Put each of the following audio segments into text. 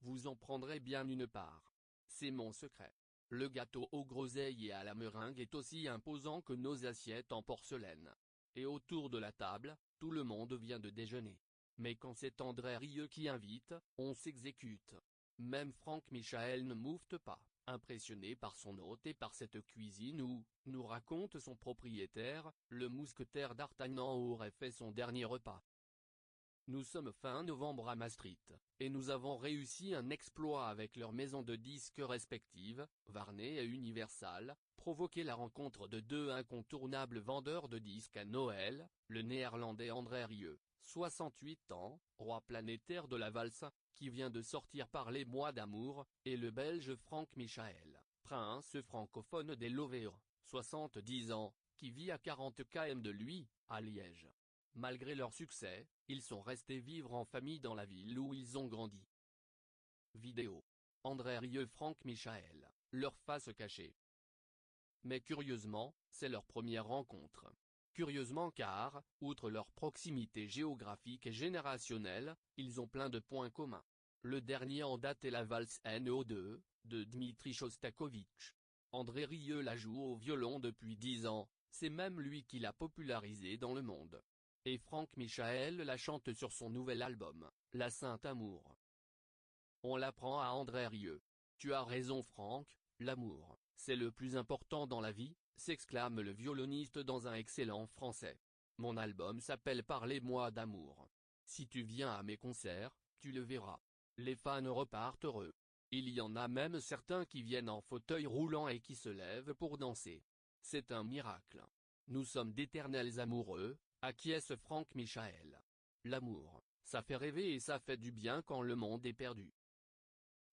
vous en prendrez bien une part. C'est mon secret. Le gâteau aux groseilles et à la meringue est aussi imposant que nos assiettes en porcelaine. Et autour de la table, tout le monde vient de déjeuner. Mais quand c'est André Rieu qui invite, on s'exécute. Même Franck Michael ne moufte pas, impressionné par son hôte et par cette cuisine où, nous raconte son propriétaire, le mousquetaire d'Artagnan aurait fait son dernier repas. Nous sommes fin novembre à Maastricht, et nous avons réussi un exploit avec leurs maisons de disques respectives, Varney et Universal, provoquer la rencontre de deux incontournables vendeurs de disques à Noël, le néerlandais André Rieu, 68 ans, roi planétaire de la valse, qui vient de sortir Parlez-moi d'amour, et le belge Franck Michael, prince francophone des Lovers, 70 ans, qui vit à 40 km de lui, à Liège. Malgré leur succès, ils sont restés vivre en famille dans la ville où ils ont grandi. Vidéo. André Rieu Franck Michael, leur face cachée. Mais curieusement, c'est leur première rencontre. Curieusement car, outre leur proximité géographique et générationnelle, ils ont plein de points communs. Le dernier en date est la valse NO2, de Dmitri Shostakovich. André Rieu la joue au violon depuis 10 ans, c'est même lui qui l'a popularisée dans le monde. Et Franck Michael la chante sur son nouvel album, La Sainte Amour. On l'apprend à André Rieu. Tu as raison Franck, l'amour, c'est le plus important dans la vie, s'exclame le violoniste dans un excellent français. Mon album s'appelle Parlez-moi d'amour. Si tu viens à mes concerts, tu le verras. Les fans repartent heureux. Il y en a même certains qui viennent en fauteuil roulant et qui se lèvent pour danser. C'est un miracle. Nous sommes d'éternels amoureux, acquiesce Franck Michael. L'amour, ça fait rêver et ça fait du bien quand le monde est perdu.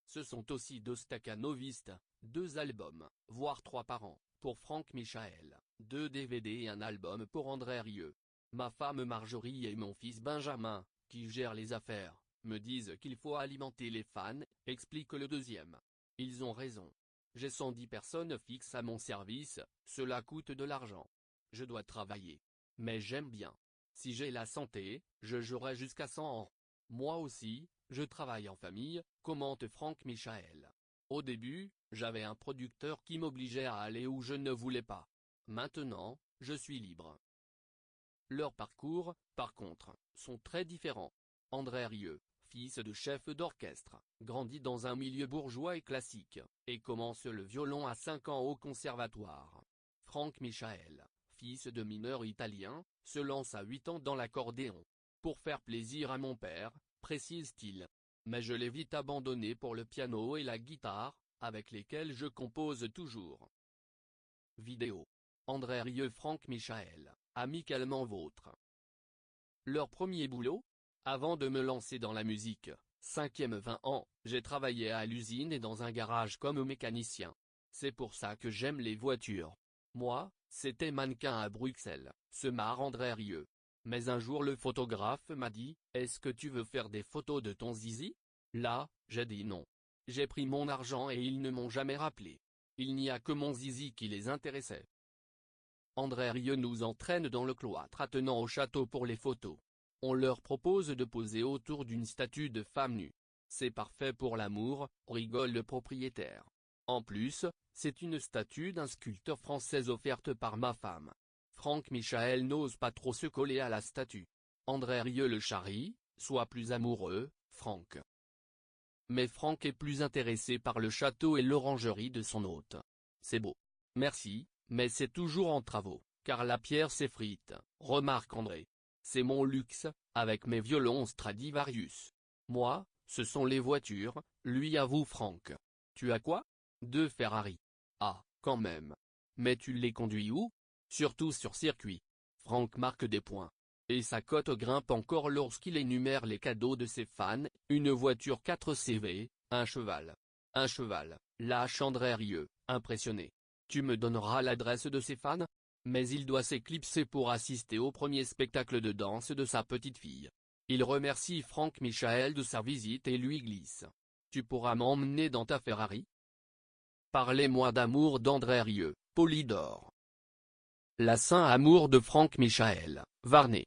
Ce sont aussi deux staccanovistes, 2 albums, voire 3 par an, pour Franck Michael, 2 DVD et un album pour André Rieu. Ma femme Marjorie et mon fils Benjamin, qui gèrent les affaires, me disent qu'il faut alimenter les fans, explique le deuxième. Ils ont raison. J'ai 110 personnes fixes à mon service, cela coûte de l'argent. Je dois travailler. Mais j'aime bien. Si j'ai la santé, je jouerai jusqu'à 100 ans. Moi aussi, je travaille en famille, commente Franck Michael. Au début, j'avais un producteur qui m'obligeait à aller où je ne voulais pas. Maintenant, je suis libre. Leurs parcours, par contre, sont très différents. André Rieu, fils de chef d'orchestre, grandit dans un milieu bourgeois et classique, et commence le violon à 5 ans au conservatoire. Franck Michael, fils de mineur italien, se lance à 8 ans dans l'accordéon. Pour faire plaisir à mon père, précise-t-il. Mais je l'ai vite abandonné pour le piano et la guitare, avec lesquels je compose toujours. Vidéo. André Rieu Franck Michael, amicalement vôtre. Leur premier boulot? Avant de me lancer dans la musique, 5e 20 ans, j'ai travaillé à l'usine et dans un garage comme mécanicien. C'est pour ça que j'aime les voitures. Moi, c'était mannequin à Bruxelles, se marre André Rieu. Mais un jour le photographe m'a dit, est-ce que tu veux faire des photos de ton zizi? Là, j'ai dit non. J'ai pris mon argent et ils ne m'ont jamais rappelé. Il n'y a que mon zizi qui les intéressait. André Rieu nous entraîne dans le cloître attenant au château pour les photos. On leur propose de poser autour d'une statue de femme nue. C'est parfait pour l'amour, rigole le propriétaire. En plus, c'est une statue d'un sculpteur français offerte par ma femme. Franck Michael n'ose pas trop se coller à la statue. André Rieu le charrie, sois plus amoureux, Franck. Mais Franck est plus intéressé par le château et l'orangerie de son hôte. C'est beau. Merci, mais c'est toujours en travaux, car la pierre s'effrite, remarque André. C'est mon luxe, avec mes violons Stradivarius. Moi, ce sont les voitures, lui avoue Franck. Tu as quoi? 2 Ferrari. Ah, quand même. Mais tu les conduis où? Surtout sur circuit. Franck marque des points. Et sa cote grimpe encore lorsqu'il énumère les cadeaux de ses fans, une voiture 4 CV, un cheval. Un cheval, lâche André Rieu, impressionné. Tu me donneras l'adresse de ses fans? Mais il doit s'éclipser pour assister au premier spectacle de danse de sa petite fille. Il remercie Franck Michael de sa visite et lui glisse. Tu pourras m'emmener dans ta Ferrari? Parlez-moi d'amour d'André Rieu, Polydor. La Sainte Amour de Franck Michael, Varney.